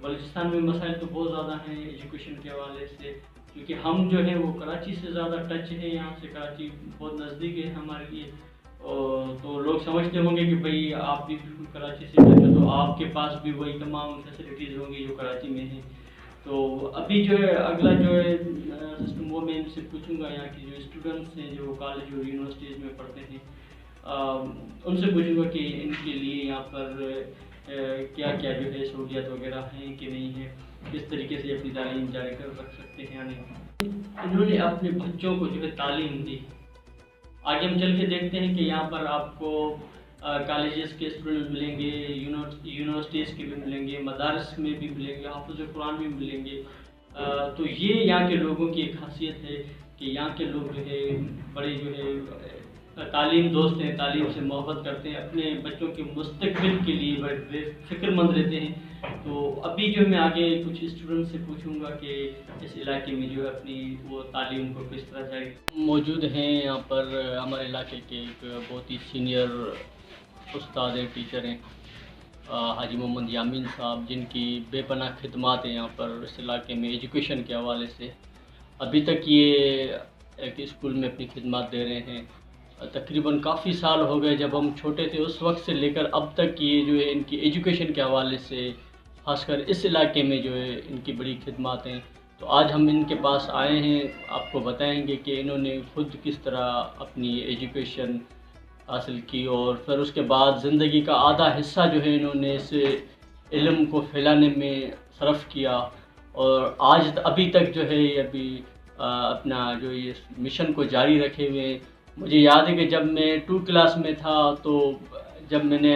Speaker 1: بلوچستان میں مسائل تو بہت زیادہ ہیں ایجوکیشن کے حوالے سے، کیونکہ ہم جو ہیں وہ کراچی سے زیادہ ٹچ ہیں، یہاں سے کراچی بہت نزدیک ہے ہمارے لیے، تو لوگ سمجھتے ہوں گے کہ بھئی آپ بھی کراچی سے ٹچ ہو تو آپ کے پاس بھی وہی تمام فیسلٹیز ہوں گی جو کراچی میں ہیں۔ تو ابھی جو ہے اگلا جو ہے سسٹم وہ میں ان سے پوچھوں گا، یہاں کی جو اسٹوڈنٹس ہیں جو کالج اور یونیورسٹیز میں پڑھتے ہیں ان سے پوچھوں گا کہ ان کے لیے یہاں پر کیا کیا جو ہے سہولیات وغیرہ ہیں کہ نہیں ہے، کس طریقے سے اپنی تعلیم جاری کر رکھ سکتے ہیں یا نہیں۔ انہوں نے اپنے بچوں کو جو ہے تعلیم دی۔ آگے ہم چل کے دیکھتے ہیں کہ یہاں پر آپ کو کالجز کے اسٹوڈنٹ ملیں گے، یونیورسٹیز کے بھی ملیں گے، مدارس میں بھی ملیں گے، حافظ قرآن بھی ملیں گے۔ تو یہ یہاں کے لوگوں کی ایک خاصیت ہے کہ یہاں کے لوگ جو ہے بڑے جو ہے تعلیم دوست ہیں، تعلیم سے محبت کرتے ہیں، اپنے بچوں کے مستقبل کے لیے بڑے فکر مند رہتے ہیں۔ تو ابھی جو میں آگے کچھ اسٹوڈنٹ سے پوچھوں گا کہ اس علاقے میں جو ہے اپنی وہ تعلیم کو کس طرح جاری موجود ہیں۔ یہاں پر ہمارے علاقے کے ایک بہت ہی سینئر استاد ہیں، ٹیچر ہیں، حاجی محمد یامین صاحب، جن کی بے پناہ خدمات ہیں یہاں پر اس علاقے میں ایجوکیشن کے حوالے سے۔ ابھی تک یہ ایک اسکول میں اپنی خدمات دے رہے ہیں، تقریباً کافی سال ہو گئے جب ہم چھوٹے تھے اس وقت سے لے کر اب تک یہ جو ہے ان کی ایجوکیشن کے حوالے سے خاص کر اس علاقے میں جو ہے ان کی بڑی خدمات ہیں۔ تو آج ہم ان کے پاس آئے ہیں، آپ کو بتائیں گے کہ انہوں نے خود کس طرح اپنی ایجوکیشن حاصل کی اور پھر اس کے بعد زندگی کا آدھا حصہ جو ہے انہوں نے اس علم کو پھیلانے میں صرف کیا، اور آج ابھی تک جو ہے یہ ابھی اپنا جو یہ مشن کو جاری رکھے ہوئے ہیں۔ مجھے یاد ہے کہ جب میں 2 کلاس میں تھا تو جب میں نے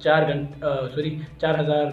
Speaker 6: 4000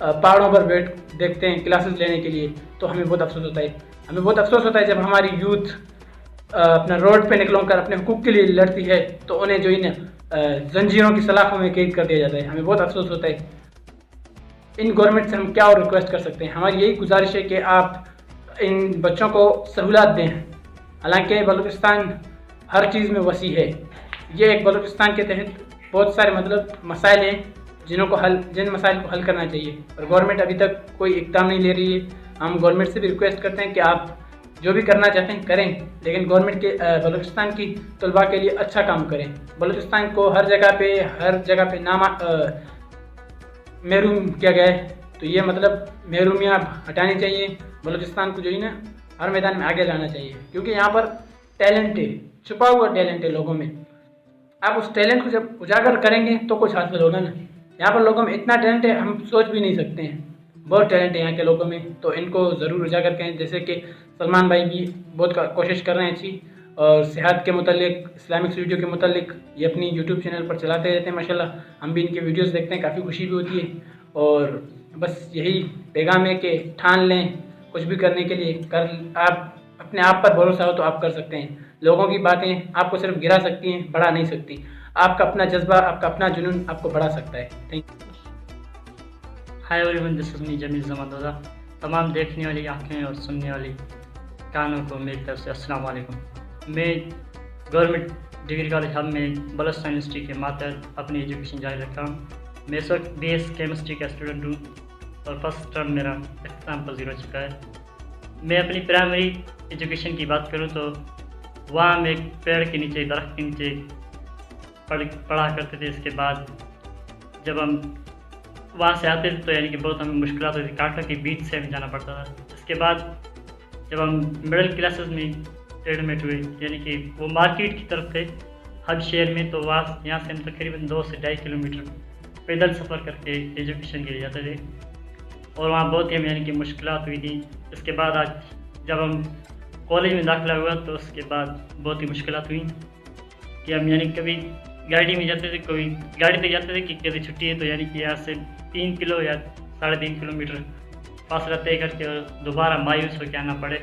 Speaker 6: پہاڑوں پر دیکھتے ہیں کلاسز لینے کے لیے، تو ہمیں بہت افسوس ہوتا ہے. ہمیں بہت افسوس ہوتا ہے جب ہماری یوتھ اپنا روڈ پہ نکلوں کر اپنے حقوق کے لیے لڑتی ہے تو انہیں جو زنجیروں کی سلاخوں میں قید کر دیا جاتا ہے. ہمیں بہت افسوس ہوتا ہے. ان گورنمنٹ سے ہم کیا اور ریکویسٹ کر سکتے ہیں؟ ہماری یہی گزارش ہے کہ آپ ان بچوں کو سہولات دیں. حالانکہ بلوچستان ہر چیز میں وسیع ہے. یہ ایک بلوچستان کے تحت بہت سارے مسائل ہیں جن مسائل کو حل کرنا چاہیے، اور گورنمنٹ ابھی تک کوئی اقدام نہیں لے رہی ہے. ہم گورنمنٹ سے بھی ریکویسٹ کرتے ہیں کہ آپ جو بھی کرنا چاہتے ہیں کریں، لیکن گورنمنٹ کے بلوچستان کی طلباء کے لیے اچھا کام کریں. بلوچستان کو ہر جگہ پہ محروم کیا گیا ہے، تو یہ محرومیاں ہٹانی چاہیے. بلوچستان کو ہر میدان میں آگے لانا چاہیے، کیونکہ یہاں پر ٹیلنٹ ہے، چھپا ہوا ٹیلنٹ ہے لوگوں میں. آپ اس ٹیلنٹ کو جب اجاگر کریں گے تو کچھ حاصل ہوگا نا. یہاں پر لوگوں میں اتنا ٹیلنٹ ہے ہم سوچ بھی نہیں سکتے ہیں. بہت ٹیلنٹ ہے یہاں کے لوگوں میں، تو ان کو ضرور اجاگر کریں. جیسے کہ سلمان بھائی بھی بہت کوشش کر رہے ہیں اچھی، اور صحت کے متعلق، اسلامک ویڈیو کے متعلق یہ اپنی یوٹیوب چینل پر چلاتے رہتے ہیں. ماشاءاللہ ہم بھی ان کے ویڈیوز دیکھتے ہیں، کافی خوشی بھی ہوتی ہے. اور بس یہی پیغام ہے کہ ٹھان لیں کچھ بھی کرنے کے لیے. آپ اپنے آپ پر بھروسہ ہو تو آپ کر سکتے ہیں. لوگوں کی باتیں آپ کو صرف گرا سکتی ہیں، بڑھا نہیں سکتی. آپ کا اپنا جذبہ، آپ کا اپنا جنون آپ کو بڑھا سکتا ہے. Thank you.
Speaker 1: Hi everyone, this is me Jamil Zaman Dada. تمام دیکھنے والی آنکھیں اور سننے والی کانوں کو میری طرف سے السلام علیکم. میں گورنمنٹ ڈگری کالج ہب میں بلوچستان یونیورسٹی کے ماتحت اپنی ایجوکیشن جاری رکھا ہوں. میں اس وقت BS کیمسٹری کا اسٹوڈنٹ ہوں اور فرسٹ ٹرم میرا اختتام پذیر ہو چکا ہے. میں اپنی پرائمری ایجوکیشن کی بات کروں تو وہاں ہم ایک پیڑ کے نیچے، درخت کے نیچے پڑھا کرتے تھے. اس کے بعد جب ہم وہاں سے آتے تھے تو یعنی کہ بہت ہمیں مشکلات ہوتی تھی، کانٹوں کے بیچ سے ہمیں جانا پڑتا تھا. اس کے بعد جب ہم مڈل کلاسز میں ایڈمٹ ہوئے، یعنی کہ وہ مارکیٹ کی طرف تھے ہب شہر میں، تو یہاں سے ہم تقریباً 2 سے 2.5 کلومیٹر پیدل سفر کر کے ایجوکیشن کے لیے جاتے تھے، اور وہاں بہت ہی ہمیں یعنی کہ مشکلات ہوئی تھیں. اس کے بعد آج جب ہم کالج میں داخلہ ہوا تو اس کے بعد بہت ہی مشکلات ہوئیں کہ ہم یعنی کبھی گاڑی میں جاتے تھے، کبھی گاڑی پہ جاتے تھے کہ کبھی چھٹی ہے تو یعنی کہ یہاں سے 3 کلو یا 3.5 کلومیٹر فاصلہ طے کر کے دوبارہ مایوس ہو کے آنا پڑے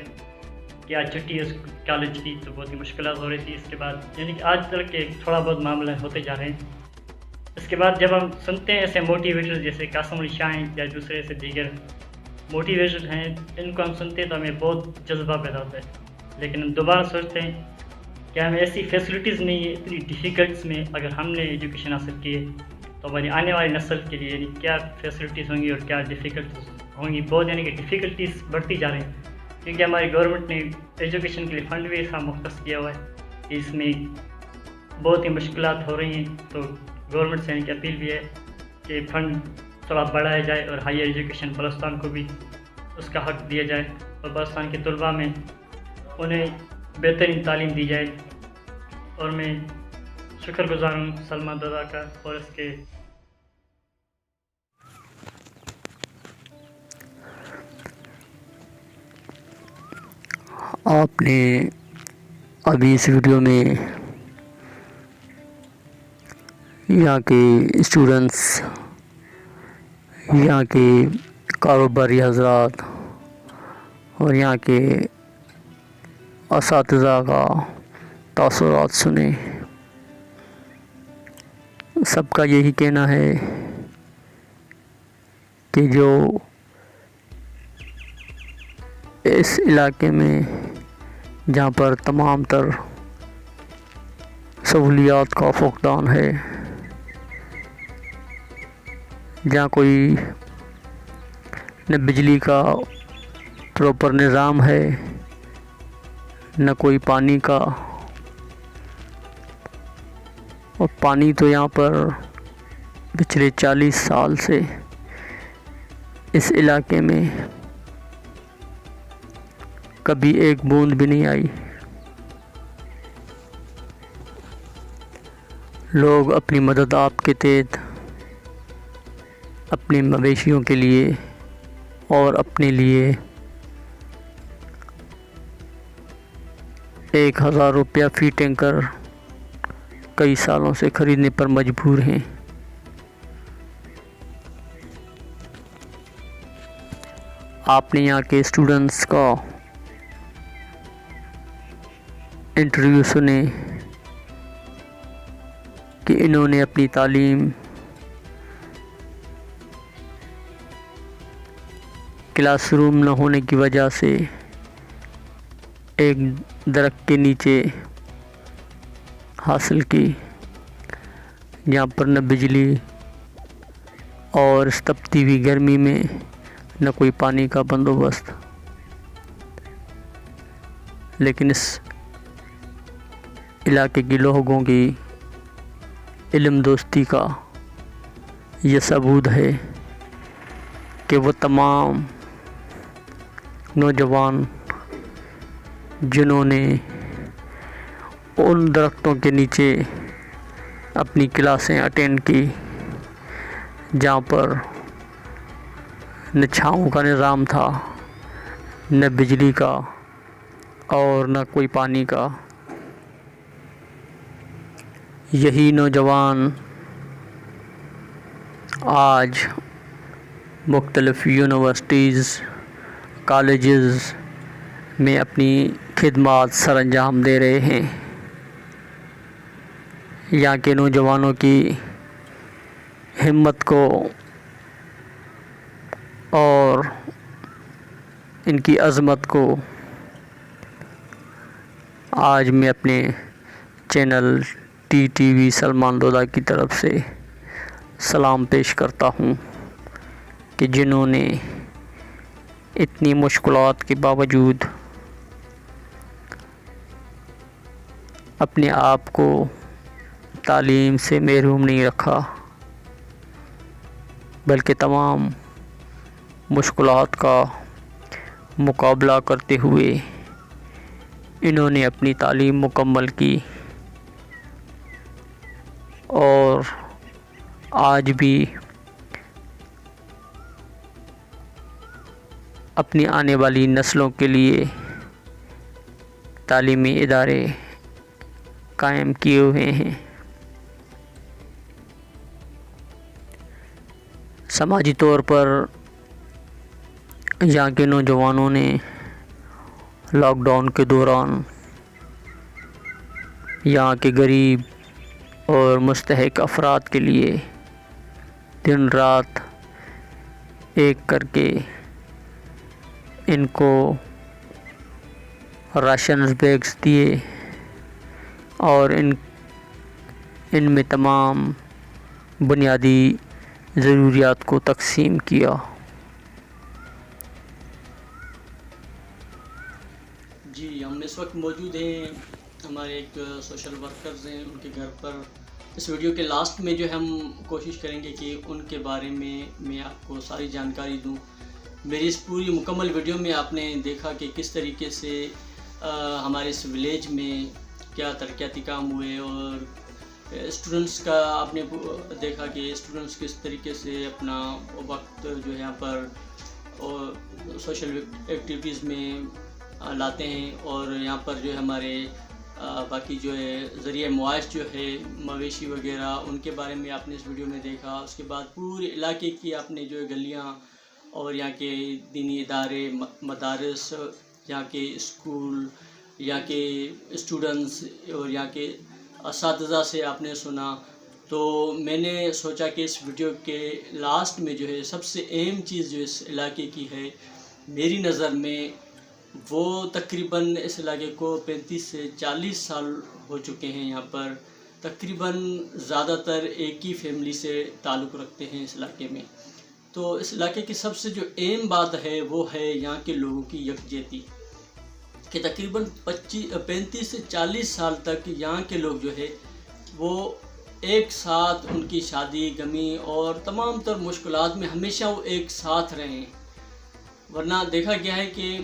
Speaker 1: کہ آج چھٹی ہے اس کالج کی، تو بہت ہی مشکلات ہو رہی تھی. اس کے بعد یعنی کہ آج تک کے تھوڑا بہت معاملہ ہوتے جا رہے ہیں. اس کے بعد جب ہم سنتے ہیں ایسے موٹیویٹر جیسے قاسم علی شاہ ہیں یا دوسرے ایسے دیگر موٹیویٹر ہیں، ان کو ہم سنتے ہیں تو ہمیں بہت جذبہ پیدا ہوتا ہے. لیکن ہم دوبارہ سوچتے ہیں کہ ہمیں ایسی فیسلٹیز نہیں ہے اتنی ڈیفیکلٹس میں. اگر ہم نے ایجوکیشن حاصل کی ہے تو ہماری آنے والی نسل کے لیے یعنی کیا فیسلٹیز ہوں گی اور کیا ڈیفیکلٹیز ہوں گی. بہت یعنی کہ ڈیفیکلٹیز بڑھتی جا رہی ہیں، کیونکہ ہماری گورنمنٹ نے ایجوکیشن کے لیے فنڈ بھی ایسا مختص کیا ہوا ہے کہ اس میں بہت ہی مشکلات ہو رہی ہیں. تو گورنمنٹ سے یعنی کہ اپیل بھی ہے کہ فنڈ تھوڑا بڑھایا جائے اور ہائر ایجوکیشن بلوچستان کو بھی اس کا حق دیا جائے، اور بلوچستان کے طلباء میں انہیں بہترین تعلیم دی جائے. اور میں شکر گزار ہوں سلمان دادا کا اور اس کے
Speaker 2: آپ نے ابھی اس ویڈیو میں یہاں کے اسٹوڈنٹس، یہاں کے کاروباری حضرات اور یہاں کے اساتذہ کا تاثرات سنے. سب کا یہی کہنا ہے کہ جو اس علاقے میں جہاں پر تمام تر سہولیات کا فقدان ہے، جہاں کوئی نہ بجلی کا پراپر نظام ہے، نہ کوئی پانی کا، اور پانی تو یہاں پر پچھلے 40 سال سے اس علاقے میں کبھی ایک بوند بھی نہیں آئی. لوگ اپنی مدد آپ کے تحت اپنے مویشیوں کے لیے اور اپنے لیے 1000 روپیہ فی ٹینکر کئی سالوں سے خریدنے پر مجبور ہیں. آپ نے یہاں کے اسٹوڈنٹس کا انٹرویو سنے کہ انہوں نے اپنی تعلیم کلاس روم نہ ہونے کی وجہ سے ایک درخت کے نیچے حاصل کی، جہاں پر نہ بجلی اور اس تپتی ہوئی گرمی میں نہ کوئی پانی کا بندوبست، لیکن اس علاقے کے لوگوں کی علم دوستی کا یہ ثبوت ہے کہ وہ تمام نوجوان جنہوں نے ان درختوں کے نیچے اپنی کلاسیں اٹینڈ کی جہاں پر نہ چھاؤں کا نظام تھا، نہ بجلی کا اور نہ کوئی پانی کا، یہی نوجوان آج مختلف یونیورسٹیز، کالجز میں اپنی خدمات سر انجام دے رہے ہیں۔ یہاں کے نوجوانوں کی ہمت کو اور ان کی عظمت کو آج میں اپنے چینل TTV سلمان دودہ کی طرف سے سلام پیش کرتا ہوں کہ جنہوں نے اتنی مشکلات کے باوجود اپنے آپ کو تعلیم سے محروم نہیں رکھا، بلکہ تمام مشکلات کا مقابلہ کرتے ہوئے انہوں نے اپنی تعلیم مکمل کی اور آج بھی اپنی آنے والی نسلوں کے لیے تعلیمی ادارے قائم کیے ہوئے ہیں۔ سماجی طور پر یہاں کے نوجوانوں نے لاک ڈاؤن کے دوران یہاں کے غریب اور مستحق افراد کے لیے دن رات ایک کر کے ان کو راشنز بیگز دیے اور ان میں تمام بنیادی ضروریات کو تقسیم کیا۔
Speaker 1: جی، ہم اس وقت موجود ہیں، ہمارے ایک سوشل ورکرز ہیں ان کے گھر پر۔ اس ویڈیو کے لاسٹ میں جو ہم کوشش کریں گے کہ ان کے بارے میں آپ کو ساری جانکاری دوں۔ میری اس پوری مکمل ویڈیو میں آپ نے دیکھا کہ کس طریقے سے ہمارے اس ولیج میں کیا ترقیاتی کام ہوئے، اور اسٹوڈنٹس کا آپ نے دیکھا کہ اسٹوڈنٹس کس طریقے سے اپنا وقت جو ہے یہاں پر سوشل ایکٹیویٹیز میں لاتے ہیں، اور یہاں پر جو ہے ہمارے باقی جو ہے ذریعہ معاش جو ہے مویشی وغیرہ ان کے بارے میں آپ نے اس ویڈیو میں دیکھا۔ اس کے بعد پورے علاقے کی آپ نے جو ہے گلیاں اور یہاں کے دینی ادارے، مدارس، یہاں کے اسکول، یہاں کے اسٹوڈنٹس اور یہاں کے اساتذہ سے آپ نے سنا۔ تو میں نے سوچا کہ اس ویڈیو کے لاسٹ میں جو ہے سب سے اہم چیز جو اس علاقے کی ہے میری نظر میں، وہ تقریباً اس علاقے کو 35 سے 40 سال ہو چکے ہیں یہاں پر، تقریباً زیادہ تر ایک ہی فیملی سے تعلق رکھتے ہیں اس علاقے میں۔ تو اس علاقے کی سب سے جو اہم بات ہے وہ ہے یہاں کے لوگوں کی یکجہتی، کہ تقریباً 35 سے 40 سال تک یہاں کے لوگ جو ہے وہ ایک ساتھ، ان کی شادی، غمی اور تمام تر مشکلات میں ہمیشہ وہ ایک ساتھ رہے ہیں۔ ورنہ دیکھا گیا ہے کہ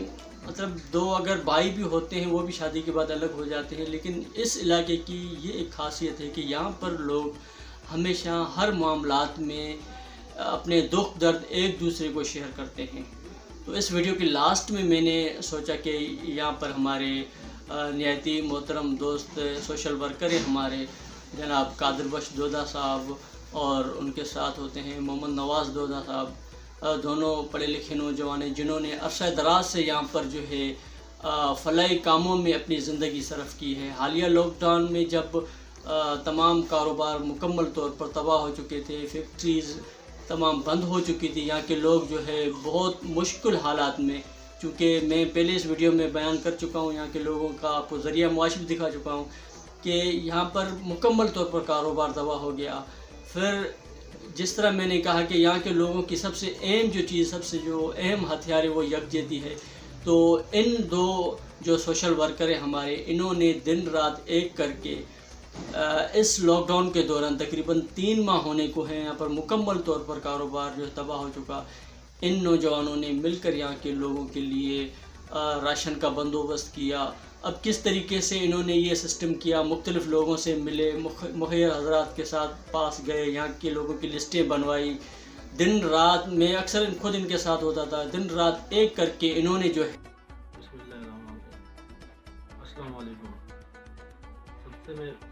Speaker 1: مطلب دو اگر بھائی بھی ہوتے ہیں وہ بھی شادی کے بعد الگ ہو جاتے ہیں، لیکن اس علاقے کی یہ ایک خاصیت ہے کہ یہاں پر لوگ ہمیشہ ہر معاملات میں اپنے دکھ درد ایک دوسرے کو شیئر کرتے ہیں۔ تو اس ویڈیو کے لاسٹ میں میں نے سوچا کہ یہاں پر ہمارے نہایتی محترم دوست سوشل ورکر ہیں ہمارے جناب قادر بخش دودہ صاحب، اور ان کے ساتھ ہوتے ہیں محمد نواز دودہ صاحب، دونوں پڑھے لکھے نوجوان ہیں جنہوں نے عرصہ دراز سے یہاں پر جو ہے فلاحی کاموں میں اپنی زندگی صرف کی ہے۔ حالیہ لاک ڈاؤن میں جب تمام کاروبار مکمل طور پر تباہ ہو چکے تھے، فیکٹریز تمام بند ہو چکی تھی، یہاں کے لوگ جو ہے بہت مشکل حالات میں، چونکہ میں پہلے اس ویڈیو میں بیان کر چکا ہوں، یہاں کے لوگوں کا آپ کو ذریعہ معاش بھی دکھا چکا ہوں کہ یہاں پر مکمل طور پر کاروبار تباہ ہو گیا۔ پھر جس طرح میں نے کہا کہ یہاں کے لوگوں کی سب سے اہم جو چیز، سب سے جو اہم ہتھیار ہے وہ یکجہتی ہے، تو ان دو جو سوشل ورکر ہیں ہمارے، انہوں نے دن رات ایک کر کے اس لاک ڈاؤن کے دوران تقریباً 3 ماہ ہونے کو ہیں، یہاں پر مکمل طور پر کاروبار جو تباہ ہو چکا، ان نوجوانوں نے مل کر یہاں کے لوگوں کے لیے راشن کا بندوبست کیا۔ اب کس طریقے سے انہوں نے یہ سسٹم کیا، مختلف لوگوں سے ملے، مخیر حضرات کے ساتھ پاس گئے، یہاں کے لوگوں کی لسٹیں بنوائی، دن رات میں اکثر خود ان کے ساتھ ہوتا تھا، دن رات ایک کر کے انہوں نے جو ہے
Speaker 7: بسم اللہ الرحمن الرحیم۔ السلام علیکم۔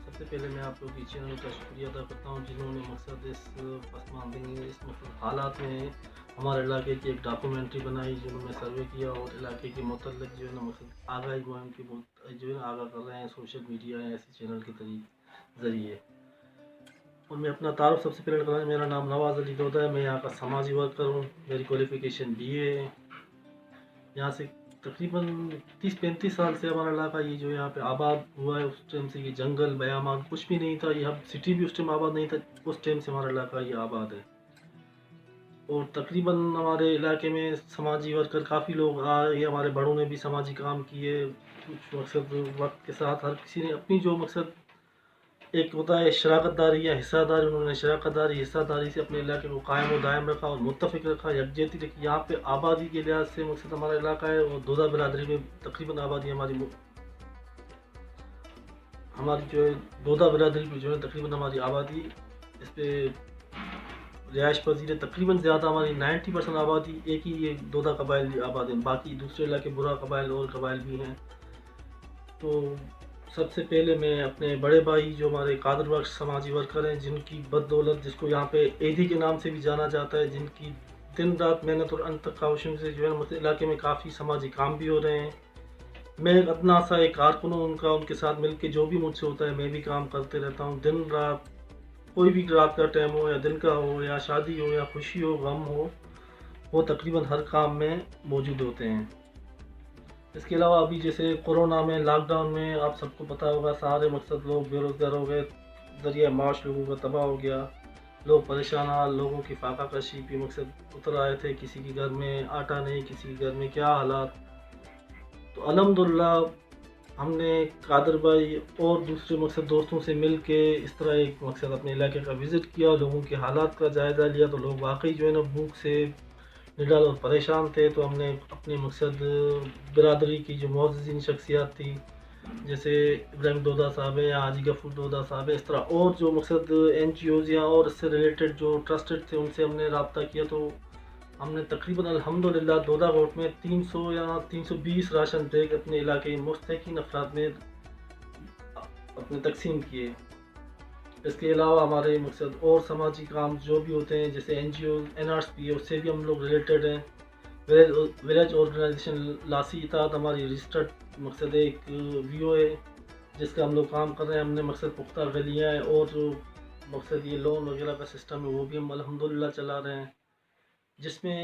Speaker 7: سب سے پہلے میں آپ لوگ کی چینل کا شکریہ ادا کرتا ہوں جنہوں نے مقصد اس پسماندگی، اس حالات میں ہمارے علاقے کی ایک ڈاکومنٹری بنائی، جنہوں نے سروے کیا اور علاقے کے متعلق جو ہے نا مقصد آگاہی مہم کی جو ہے نا آگاہ کر رہے ہیں سوشل میڈیا یا ایسے چینل کے ذریعے۔ اور میں اپنا تعارف سب سے پہلے کرنا ہے، میرا نام نواز علی دودہ ہے، میں یہاں کا سماجی ورکر ہوں، میری کوالیفیکیشن BA ہے۔ یہاں سے تقریباً 30-35 سال سے ہمارا علاقہ یہ جو یہاں پہ آباد ہوا ہے، اس ٹائم سے یہ جنگل بیابان کچھ بھی نہیں تھا، یہ سٹی بھی اس ٹائم آباد نہیں تھا، اس ٹائم سے ہمارا علاقہ یہ آباد ہے۔ اور تقریباً ہمارے علاقے میں سماجی ورکر کافی لوگ آئے، ہمارے بڑوں نے بھی سماجی کام کیے، کچھ مقصد وقت کے ساتھ ہر کسی نے اپنی جو مقصد ایک ہوتا ہے شراکت داری یا حصہ داری، انہوں نے شراکت داری حصہ داری سے اپنے علاقے کو قائم و دائم رکھا اور متفق رکھا، یکجہتی رکھی۔ یہاں پہ آبادی کے لحاظ سے مقصد ہمارا علاقہ ہے اور دودہ برادری میں تقریباً آبادی ہماری جو ہے دودہ برادری میں جو ہے تقریباً ہماری آبادی اس پہ رہائش پذیر ہے، تقریباً زیادہ ہماری 90% آبادی ایک ہی یہ دودہ قبائل آباد ہیں، باقی دوسرے علاقے برا قبائل اور قبائل بھی ہیں۔ تو سب سے پہلے میں اپنے بڑے بھائی جو ہمارے قادر بخش سماجی ورکر ہیں، جن کی بدولت، جس کو یہاں پہ ایدھی کے نام سے بھی جانا جاتا ہے، جن کی دن رات محنت اور انتھک کاوشوں سے جو ہے مطلب علاقے میں کافی سماجی کام بھی ہو رہے ہیں۔ میں ایک ادنا سا ایک کارکن ہوں ان کے ساتھ مل کے جو بھی مجھ سے ہوتا ہے میں بھی کام کرتے رہتا ہوں، دن رات، کوئی بھی رات کا ٹائم ہو یا دن کا ہو یا شادی ہو یا خوشی ہو غم ہو، وہ تقریباً ہر کام میں موجود ہوتے ہیں۔ اس کے علاوہ ابھی جیسے کورونا میں، لاک ڈاؤن میں آپ سب کو پتہ ہوگا، سارے مقصد لوگ بے روزگار ہو گئے، ذریعہ معاش لوگوں کا تباہ ہو گیا، لوگ پریشان، لوگوں کی فاقہ کشی بھی مقصد اتر آئے تھے، کسی کے گھر میں آٹا نہیں، کسی کے گھر میں کیا حالات۔ تو الحمدللہ ہم نے قادر بھائی اور دوسرے مقصد دوستوں سے مل کے اس طرح ایک مقصد اپنے علاقے کا وزٹ کیا، لوگوں کے حالات کا جائزہ لیا، تو لوگ واقعی جو ہے نا بھوک سے نڈال اور پریشان تھے۔ تو ہم نے اپنے مقصد برادری کی جو معززین شخصیات تھی، جیسے ابراہیم دودہ صاحب ہیں یا حاجی غفور دودہ صاحب ہیں، اس طرح اور جو مقصد NGOs یا اور اس سے ریلیٹڈ جو ٹرسٹڈ تھے، ان سے ہم نے رابطہ کیا۔ تو ہم نے تقریباً الحمدللہ دودہ کوٹ میں 300 یا 320 راشن بیگ اپنے علاقے مستحقین افراد میں اپنے تقسیم کیے۔ اس کے علاوہ ہمارے مقصد اور سماجی کام جو بھی ہوتے ہیں، جیسے NGOs NRSP، اس سے بھی ہم لوگ ریلیٹڈ ہیں۔ ولیج آرگنائزیشن لاسی اتحاد ہماری رجسٹرڈ مقصد ایک VO ہے جس کا ہم لوگ کام کر رہے ہیں۔ ہم نے مقصد پختہ گلیاں ہیں اور جو مقصد یہ لون وغیرہ کا سسٹم ہے وہ بھی ہم الحمدللہ چلا رہے ہیں، جس میں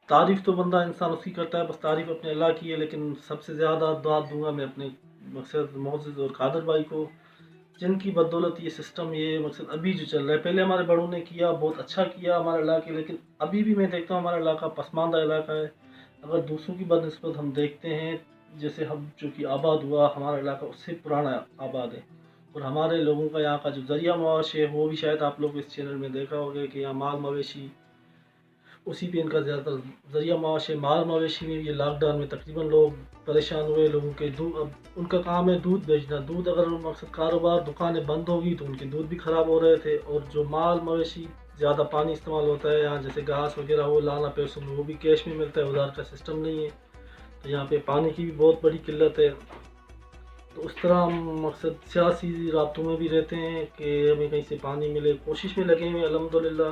Speaker 7: تعریف تو بندہ انسان اس کی کرتا ہے، بس تعریف اپنے اللہ کی ہے، لیکن سب سے زیادہ دعا دوں گا میں اپنے مقصد معزز اور قادر بھائی کو، جن کی بدولت یہ سسٹم یہ مقصد ابھی جو چل رہا ہے، پہلے ہمارے بڑوں نے کیا، بہت اچھا کیا ہمارے علاقے، لیکن ابھی بھی میں دیکھتا ہوں ہمارا علاقہ پسماندہ علاقہ ہے۔ اگر دوسروں کی بدنسبت ہم دیکھتے ہیں، جیسے ہم جو کہ آباد ہوا، ہمارا علاقہ اس سے پرانا آباد ہے، اور ہمارے لوگوں کا یہاں کا جو ذریعہ معاش ہے وہ بھی شاید آپ لوگ اس چینل میں دیکھا ہوگا کہ یہاں مال مویشی، اسی پہ ان کا زیادہ تر ذریعہ معاش ہے۔ مال مویشی میں یہ لاک ڈاؤن میں تقریباً لوگ پریشان ہوئے، لوگوں کے اب ان کا کام ہے دودھ بیچنا، دودھ اگر مقصد کاروبار دکانیں بند ہوگی تو ان کے دودھ بھی خراب ہو رہے تھے، اور جو مال مویشی زیادہ پانی استعمال ہوتا ہے یہاں، جیسے گھاس وغیرہ وہ لانا پیسوں میں، وہ بھی کیش میں ملتا ہے، ادھار کا سسٹم نہیں ہے، تو یہاں پہ پانی کی بھی بہت بڑی قلت ہے۔ تو اس طرح ہم مقصد سیاسی رابطوں میں بھی رہتے ہیں کہ ہمیں کہیں سے پانی ملے، کوشش میں لگے ہوئے الحمدللہ۔